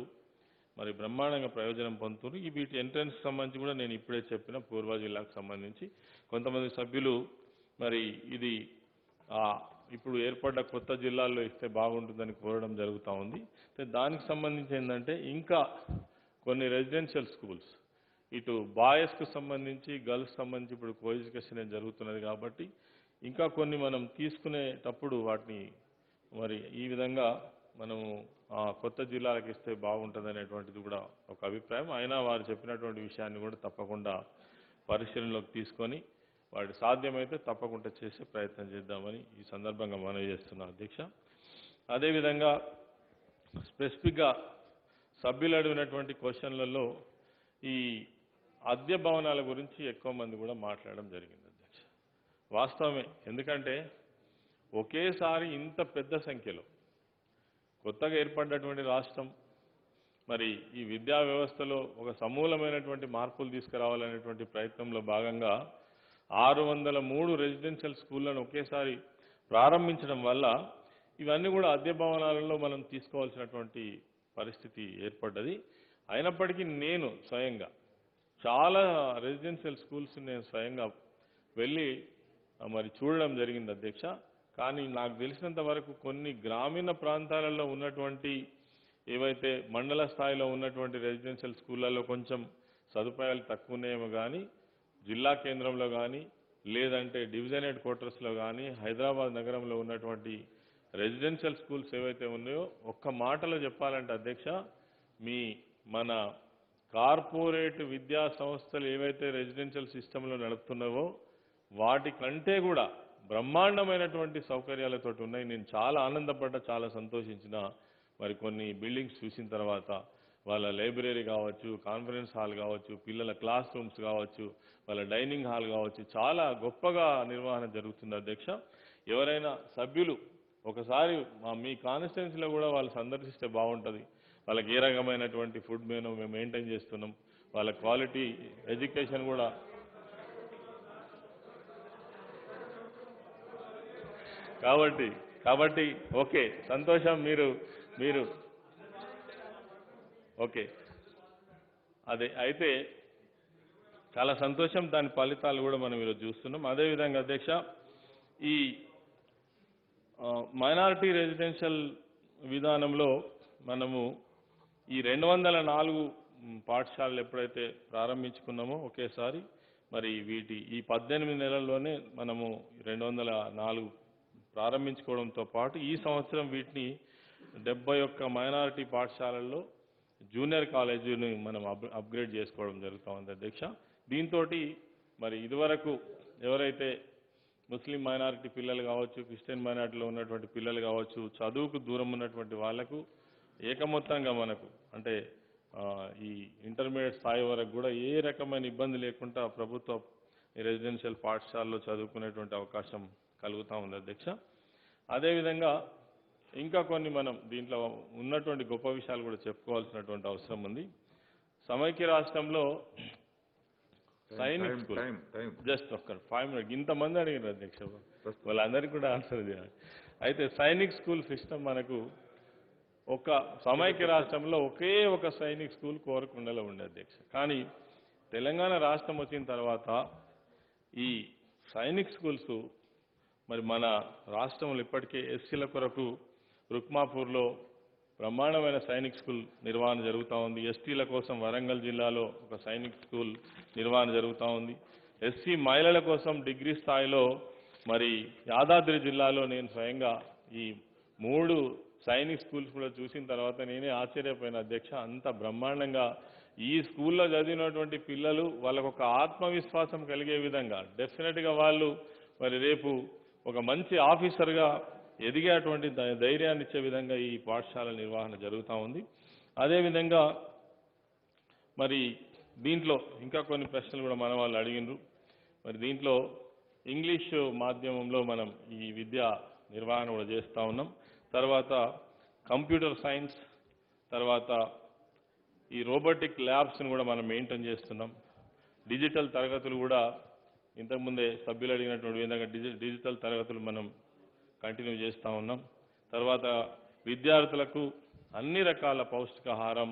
మరి బ్రహ్మాండంగా ప్రయోజనం పొందుతున్నారు. ఈ వీటి ఎంట్రన్స్ సంబంధించి కూడా నేను ఇప్పుడే చెప్పిన పూర్వ జిల్లాకు సంబంధించి కొంతమంది సభ్యులు మరి ఇది ఇప్పుడు ఏర్పడ్డ కొత్త జిల్లాల్లో ఇస్తే బాగుంటుందని కోరడం జరుగుతూ ఉంది. దానికి సంబంధించి ఏంటంటే ఇంకా కొన్ని రెసిడెన్షియల్ స్కూల్స్ ఇటు బాయ్స్కు సంబంధించి గర్ల్స్ సంబంధించి ఇప్పుడు కోఎడ్యుకేషన్ జరుగుతున్నది కాబట్టి ఇంకా కొన్ని మనం తీసుకునేటప్పుడు వాటిని మరి ఈ విధంగా మనము కొత్త జిల్లాలకు ఇస్తే బాగుంటుంది అనేటువంటిది కూడా ఒక అభిప్రాయం. అయినా వారు చెప్పినటువంటి విషయాన్ని కూడా తప్పకుండా పరిశీలనలోకి తీసుకొని వాటి సాధ్యమైతే తప్పకుండా చేసే ప్రయత్నం చేద్దామని ఈ సందర్భంగా మనవి చేస్తున్నా అధ్యక్ష. అదేవిధంగా స్పెసిఫిక్గా సభ్యులు అడిగినటువంటి క్వశ్చన్లలో ఈ అద్దె భవనాల గురించి ఎక్కువ మంది కూడా మాట్లాడడం జరిగింది అధ్యక్ష. వాస్తవమే, ఎందుకంటే ఒకేసారి ఇంత పెద్ద సంఖ్యలో కొత్తగా ఏర్పడినటువంటి రాష్ట్రం మరి ఈ విద్యా వ్యవస్థలో ఒక సమూలమైనటువంటి మార్పులు తీసుకురావాలనేటువంటి ప్రయత్నంలో భాగంగా 603 రెసిడెన్షియల్ స్కూళ్లను ఒకేసారి ప్రారంభించడం వల్ల ఇవన్నీ కూడా అద్దె భవనాలలో మనం తీసుకోవాల్సినటువంటి పరిస్థితి ఏర్పడ్డది. అయినప్పటికీ నేను స్వయంగా చాలా రెసిడెన్షియల్ స్కూల్స్ నేను స్వయంగా వెళ్ళి మరి చూడడం జరిగింది అధ్యక్ష. కానీ నాకు తెలిసినంత వరకు కొన్ని గ్రామీణ ప్రాంతాలలో ఉన్నటువంటి ఏవైతే మండల స్థాయిలో ఉన్నటువంటి రెసిడెన్షియల్ స్కూళ్ళల్లో కొంచెం సదుపాయాలు తక్కువ ఉన్నాయేమో కానీ జిల్లా కేంద్రంలో కానీ లేదంటే డివిజన్ హెడ్ క్వార్టర్స్లో కానీ హైదరాబాద్ నగరంలో ఉన్నటువంటి రెసిడెన్షియల్ స్కూల్స్ ఏవైతే ఉన్నాయో ఒక్క మాటలో చెప్పాలంటే అధ్యక్ష, మన కార్పొరేట్ విద్యా సంస్థలు ఏవైతే రెసిడెన్షియల్ సిస్టంలో నడుపుతున్నావో వాటికంటే కూడా బ్రహ్మాండమైనటువంటి సౌకర్యాలతో ఉన్నాయి. నేను చాలా ఆనందపడ్డా, చాలా సంతోషించిన. మరి కొన్ని బిల్డింగ్స్ చూసిన తర్వాత వాళ్ళ లైబ్రరీ కావచ్చు, కాన్ఫరెన్స్ హాల్ కావచ్చు, పిల్లల క్లాస్ రూమ్స్ కావచ్చు, వాళ్ళ డైనింగ్ హాల్ కావచ్చు, చాలా గొప్పగా నిర్వహణ జరుగుతుంది అధ్యక్ష. ఎవరైనా సభ్యులు ఒకసారి మీ కాన్స్టిట్యున్సీలో కూడా వాళ్ళు సందర్శిస్తే బాగుంటుంది. వాళ్ళకి ఏ రకమైనటువంటి ఫుడ్ మెనూ మేము మెయింటైన్ చేస్తున్నాం, వాళ్ళ క్వాలిటీ ఎడ్యుకేషన్ కూడా కాబట్టి ఓకే, సంతోషం. మీరు ఓకే, అదే అయితే చాలా సంతోషం. దాని ఫలితాలు కూడా మనం ఈరోజు చూస్తున్నాం. అదేవిధంగా అధ్యక్ష, ఈ మైనారిటీ రెసిడెన్షియల్ విధానంలో మనము ఈ 204 పాఠశాలలు ఎప్పుడైతే ప్రారంభించుకున్నామో ఒకేసారి మరి ఈ 18 నెలల్లోనే మనము 204 ప్రారంభించుకోవడంతో పాటు ఈ సంవత్సరం వీటిని 71 మైనారిటీ పాఠశాలల్లో జూనియర్ కాలేజీని మనం అప్గ్రేడ్ చేసుకోవడం జరుగుతూ ఉంది అధ్యక్ష. దీంతో మరి ఇదివరకు ఎవరైతే ముస్లిం మైనారిటీ పిల్లలు కావచ్చు, క్రిస్టియన్ మైనారిటీలో ఉన్నటువంటి పిల్లలు కావచ్చు, చదువుకు దూరం ఉన్నటువంటి వాళ్లకు ఏకమొత్తంగా మనకు అంటే ఈ ఇంటర్మీడియట్ స్థాయి వరకు కూడా ఏ రకమైన ఇబ్బంది లేకుండా ప్రభుత్వ రెసిడెన్షియల్ పాఠశాలలో చదువుకునేటువంటి అవకాశం కలుగుతూ ఉంది అధ్యక్ష. అదేవిధంగా ఇంకా కొన్ని మనం దీంట్లో ఉన్నటువంటి గొప్ప విషయాలు కూడా చెప్పుకోవాల్సినటువంటి అవసరం ఉంది. సమైక్య రాష్ట్రంలో సైనిక్ స్కూల్ జస్ట్ ఒక్క 5 మినిట్స్ ఇంతమంది అడిగారు అధ్యక్ష, వాళ్ళందరికీ కూడా ఆన్సర్ చేయాలి. అయితే సైనిక్ స్కూల్ సిస్టమ్ మనకు ఒక సమైక్య రాష్ట్రంలో ఒకే ఒక సైనిక్ స్కూల్ కోరకొండలో ఉండే అధ్యక్ష. కానీ తెలంగాణ రాష్ట్రం వచ్చిన తర్వాత ఈ సైనిక్ స్కూల్స్ మరి మన రాష్ట్రంలో ఇప్పటికే ఎస్సీల కొరకు రుక్మాపూర్లో బ్రహ్మాండమైన సైనిక్ స్కూల్ నిర్వహణ జరుగుతూ ఉంది. ఎస్టీల కోసం వరంగల్ జిల్లాలో ఒక సైనిక్ స్కూల్ నిర్వహణ జరుగుతూ ఉంది. ఎస్సీ మహిళల కోసం డిగ్రీ స్థాయిలో మరి యాదాద్రి జిల్లాలో నేను స్వయంగా ఈ 3 సైనిక్ స్కూల్స్ కూడా చూసిన తర్వాత నేనే ఆశ్చర్యపోయిన అధ్యక్ష. అంత బ్రహ్మాండంగా ఈ స్కూల్లో చదివినటువంటి పిల్లలు వాళ్ళకు ఒక ఆత్మవిశ్వాసం కలిగే విధంగా డెఫినెట్గా వాళ్ళు మరి రేపు ఒక మంచి ఆఫీసర్గా ఎదిగేటువంటి ధైర్యాన్ని ఇచ్చే విధంగా ఈ పాఠశాల నిర్వహణ జరుగుతూ ఉంది. అదేవిధంగా మరి దీంట్లో ఇంకా కొన్ని ప్రశ్నలు కూడా మన వాళ్ళు అడిగినారు. మరి దీంట్లో ఇంగ్లీషు మాధ్యమంలో మనం ఈ విద్యా నిర్వహణ కూడా చేస్తూ ఉన్నాం. తర్వాత కంప్యూటర్ సైన్స్, తర్వాత ఈ రోబోటిక్ ల్యాబ్స్ని కూడా మనం మెయింటైన్ చేస్తున్నాం. డిజిటల్ తరగతులు కూడా ఇంతకుముందే సభ్యులు అడిగినటువంటి విధంగా డిజిటల్ తరగతులు మనం కంటిన్యూ చేస్తూ ఉన్నాం. తర్వాత విద్యార్థులకు అన్ని రకాల పౌష్టికాహారం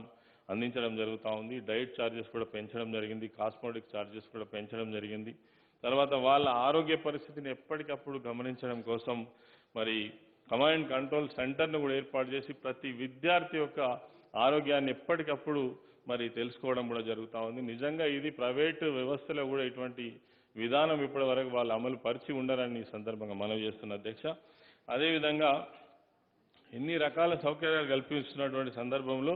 అందించడం జరుగుతూ ఉంది. డైట్ ఛార్జెస్ కూడా పెంచడం జరిగింది, కాస్మెటిక్ ఛార్జెస్ కూడా పెంచడం జరిగింది. తర్వాత వాళ్ళ ఆరోగ్య పరిస్థితిని ఎప్పటికప్పుడు గమనించడం కోసం మరి కమాండ్ కంట్రోల్ సెంటర్ను కూడా ఏర్పాటు చేసి ప్రతి విద్యార్థి యొక్క ఆరోగ్యాన్ని ఎప్పటికప్పుడు మరి తెలుసుకోవడం కూడా జరుగుతూ ఉంది. నిజంగా ఇది ప్రైవేటు వ్యవస్థలో కూడా ఇటువంటి విధానం ఇప్పటి వరకు వాళ్ళు అమలు పరిచి ఉండరని ఈ సందర్భంగా మనవి చేస్తున్న అధ్యక్ష. అదేవిధంగా ఎన్ని రకాల సౌకర్యాలు కల్పిస్తున్నటువంటి సందర్భంలో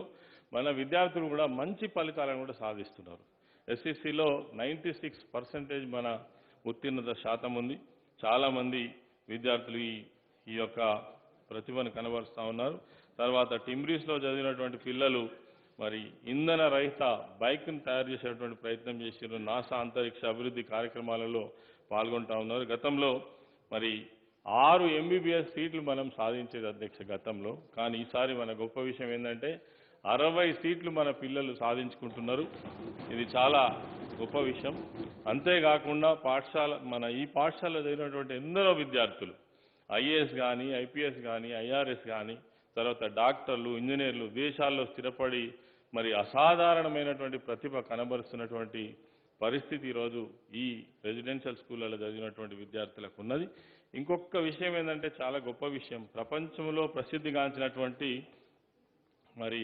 మన విద్యార్థులు కూడా మంచి ఫలితాలను కూడా సాధిస్తున్నారు. ఎస్ఎస్సిలో 96% మన ఉత్తీర్ణత శాతం ఉంది. చాలామంది విద్యార్థులు ఈ యొక్క ప్రతిభను కనబరుస్తూ ఉన్నారు. తర్వాత టిమ్రీస్లో చదివినటువంటి పిల్లలు మరి ఇంధన రహిత బైక్ను తయారు చేసేటువంటి ప్రయత్నం చేశారు. నాసా అంతరిక్ష అభివృద్ధి కార్యక్రమాలలో పాల్గొంటూ ఉన్నారు. గతంలో మరి 6 MBBS సీట్లు మనం సాధించేది అధ్యక్ష గతంలో. కానీ ఈసారి మన గొప్ప విషయం ఏంటంటే 60 సీట్లు మన పిల్లలు సాధించుకుంటున్నారు. ఇది చాలా గొప్ప విషయం. అంతేకాకుండా ఈ పాఠశాలలో చదివినటువంటి ఎందరో విద్యార్థులు IAS కానీ, IPS కానీ, IRS కానీ, తర్వాత డాక్టర్లు, ఇంజనీర్లు దేశాల్లో స్థిరపడి మరి అసాధారణమైనటువంటి ప్రతిభ కనబరుస్తున్నటువంటి పరిస్థితి ఈరోజు ఈ రెసిడెన్షియల్ స్కూళ్ళలో చదివినటువంటి విద్యార్థులకు ఉన్నది. ఇంకొక విషయం ఏంటంటే చాలా గొప్ప విషయం, ప్రపంచంలో ప్రసిద్ధిగాంచినటువంటి మరి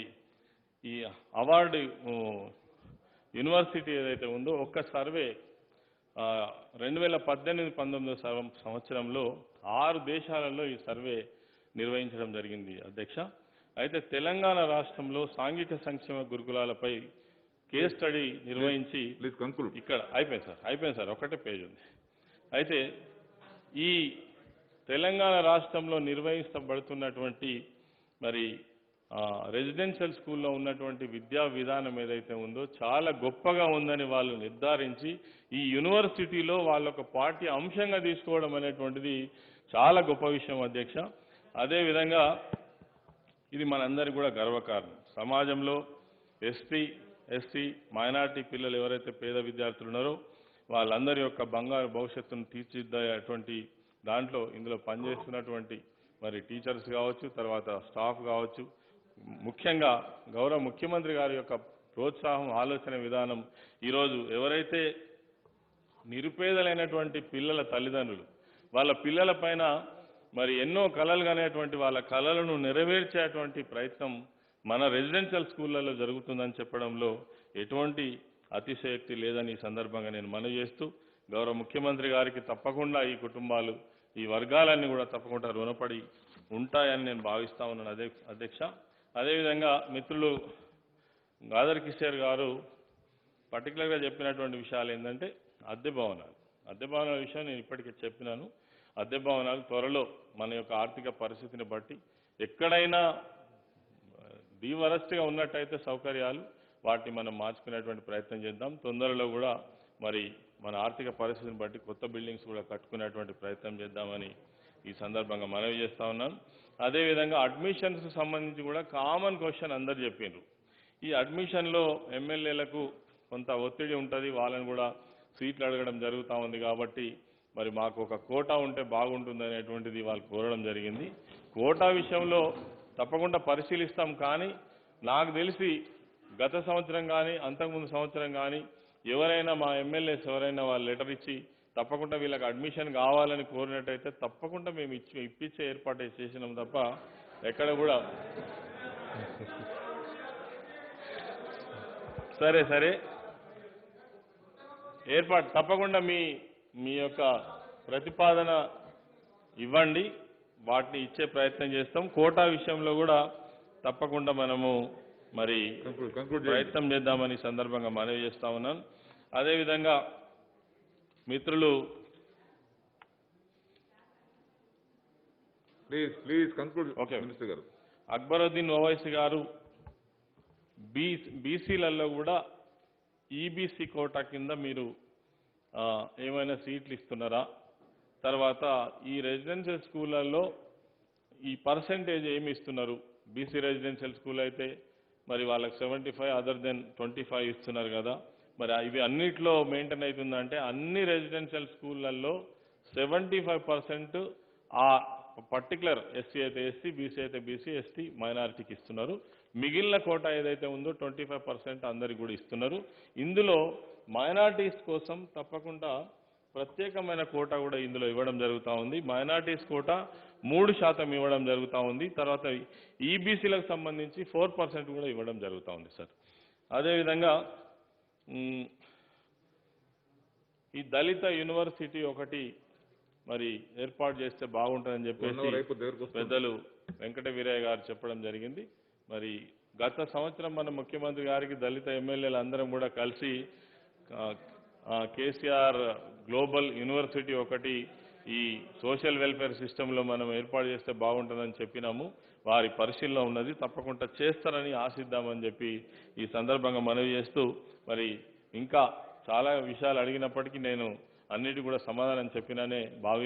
ఈ అవార్డు యూనివర్సిటీ ఏదైతే ఉందో ఒక సర్వే 2018-19 సంవత్సరంలో 6 దేశాలలో ఈ సర్వే నిర్వహించడం జరిగింది అధ్యక్ష. అయితే తెలంగాణ రాష్ట్రంలో సాంఘిక సంక్షేమ గురుకులాలపై కేస్ స్టడీ నిర్వహించి ఇక్కడ అయిపోయింది సార్ ఒకటే పేజ్ ఉంది. అయితే ఈ తెలంగాణ రాష్ట్రంలో నిర్వహించబడుతున్నటువంటి మరి రెసిడెన్షియల్ స్కూల్లో ఉన్నటువంటి విద్యా విధానం ఏదైతే ఉందో చాలా గొప్పగా ఉందని వాళ్ళు నిర్ధారించి ఈ యూనివర్సిటీలో వాళ్ళొక పాఠ్య అంశంగా తీసుకోవడం అనేటువంటిది చాలా గొప్ప విషయం అధ్యక్ష. అదేవిధంగా ఇది మనందరికీ కూడా గర్వకారణం. సమాజంలో ఎస్టీ, ఎస్సీ, మైనారిటీ పిల్లలు ఎవరైతే పేద విద్యార్థులు ఉన్నారో వాళ్ళందరి యొక్క బంగారు భవిష్యత్తును తీర్చిదిద్దేటువంటి దాంట్లో ఇందులో పనిచేస్తున్నటువంటి మరి టీచర్స్ కావచ్చు, తర్వాత స్టాఫ్ కావచ్చు, ముఖ్యంగా గౌరవ ముఖ్యమంత్రి గారి యొక్క ప్రోత్సాహం, ఆలోచన విధానం ఈరోజు ఎవరైతే నిరుపేదలైనటువంటి పిల్లల తల్లిదండ్రులు వాళ్ళ పిల్లల పైన మరి ఎన్నో కలలు కనేటువంటి వాళ్ళ కలలను నెరవేర్చేటువంటి ప్రయత్నం మన రెసిడెన్షియల్ స్కూళ్ళలో జరుగుతుందని చెప్పడంలో ఎటువంటి అతిశయోక్తి లేదని ఈ సందర్భంగా నేను మనవి చేస్తూ గౌరవ ముఖ్యమంత్రి గారికి తప్పకుండా ఈ కుటుంబాలు ఈ వర్గాలన్నీ కూడా తప్పకుండా రుణపడి ఉంటాయని నేను భావిస్తా ఉన్నాను అధ్యక్ష. అదేవిధంగా మిత్రులు గాదర్ కిషోర్ గారు పర్టికులర్గా చెప్పినటువంటి విషయాలు ఏంటంటే అద్దె భవనాల విషయం నేను ఇప్పటికే చెప్పినాను. అద్దె భవనాలు త్వరలో మన యొక్క ఆర్థిక పరిస్థితిని బట్టి ఎక్కడైనా వరస్ట్గా ఉన్నట్టయితే సౌకర్యాలు వాటిని మనం మార్చుకునేటువంటి ప్రయత్నం చేద్దాం. తొందరలో కూడా మరి మన ఆర్థిక పరిస్థితిని బట్టి కొత్త బిల్డింగ్స్ కూడా కట్టుకునేటువంటి ప్రయత్నం చేద్దామని ఈ సందర్భంగా మనవి చేస్తా ఉన్నాను. అదేవిధంగా అడ్మిషన్స్కి సంబంధించి కూడా కామన్ క్వశ్చన్ అందరు చెప్పిండ్రు. ఈ అడ్మిషన్లో ఎమ్మెల్యేలకు కొంత ఒత్తిడి ఉంటుంది, వాళ్ళని కూడా సీట్లు అడగడం జరుగుతూ ఉంది. కాబట్టి మరి మాకు ఒక కోటా ఉంటే బాగుంటుంది అనేటువంటిది వాళ్ళు కోరడం జరిగింది. కోటా విషయంలో తప్పకుండా పరిశీలిస్తాం. కానీ నాకు తెలిసి గత సంవత్సరం కానీ అంతకుముందు సంవత్సరం కానీ ఎవరైనా మా ఎమ్మెల్యేస్ ఎవరైనా వాళ్ళు లెటర్ ఇచ్చి తప్పకుండా వీళ్ళకి అడ్మిషన్ కావాలని కోరినట్టయితే తప్పకుండా మేము ఇప్పించే ఏర్పాటు చేసినాం తప్ప ఎక్కడ కూడా సరే ఏర్పాటు తప్పకుండా మీ యొక్క ప్రతిపాదన ఇవ్వండి, వాటిని ఇచ్చే ప్రయత్నం చేస్తాం. కోటా విషయంలో కూడా తప్పకుండా మనము మరి ప్రయత్నం చేద్దామని సందర్భంగా మనవి చేస్తా ఉన్నాను. అదేవిధంగా మిత్రులు అక్బరుద్దీన్ ఓవైసీ గారు బీసీలలో కూడా ఈబీసీ కోటా కింద మీరు ఏమైనా సీట్లు ఇస్తున్నారా, తర్వాత ఈ రెసిడెన్షియల్ స్కూళ్ళల్లో ఈ పర్సెంటేజ్ ఏమి ఇస్తున్నారు? బీసీ రెసిడెన్షియల్ స్కూల్ అయితే మరి వాళ్ళకి 75 అదర్ దెన్ 25 ఇస్తున్నారు కదా, మరి ఇవి అన్నిట్లో మెయింటైన్ అవుతుందంటే అన్ని రెసిడెన్షియల్ స్కూళ్ళల్లో 75% ఆ పర్టికులర్ ఎస్సీ అయితే ఎస్సీ, బీసీ అయితే బీసీ, ఎస్టీ మైనారిటీకి ఇస్తున్నారు. మిగిలిన కోటా ఏదైతే ఉందో 25% అందరికి కూడా ఇస్తున్నారు. ఇందులో మైనారిటీస్ కోసం తప్పకుండా ప్రత్యేకమైన కోటా కూడా ఇందులో ఇవ్వడం జరుగుతూ ఉంది. మైనారిటీస్ కోటా 3% ఇవ్వడం జరుగుతూ ఉంది. తర్వాత ఈబీసీలకు సంబంధించి 4% కూడా ఇవ్వడం జరుగుతూ ఉంది సార్. అదేవిధంగా ఈ దళిత యూనివర్సిటీ ఒకటి మరి ఏర్పాటు చేస్తే బాగుంటుందని చెప్పేసి పెద్దలు వెంకట వీరయ్య గారు చెప్పడం జరిగింది. మరి గత సంవత్సరం మన ముఖ్యమంత్రి గారికి దళిత ఎమ్మెల్యేలు అందరం కూడా కలిసి కేసీఆర్ గ్లోబల్ యూనివర్సిటీ ఒకటి ఈ సోషల్ వెల్ఫేర్ సిస్టంలో మనం ఏర్పాటు చేస్తే బాగుంటుందని చెప్పినాము. వారి పరిశీలన ఉన్నది, తప్పకుండా చేస్తారని ఆశిద్దామని చెప్పి ఈ సందర్భంగా మనవి చేస్తూ, మరి ఇంకా చాలా విషయాలు అడిగినప్పటికీ నేను అన్నిటి కూడా సమాధానం చెప్పినానే భావి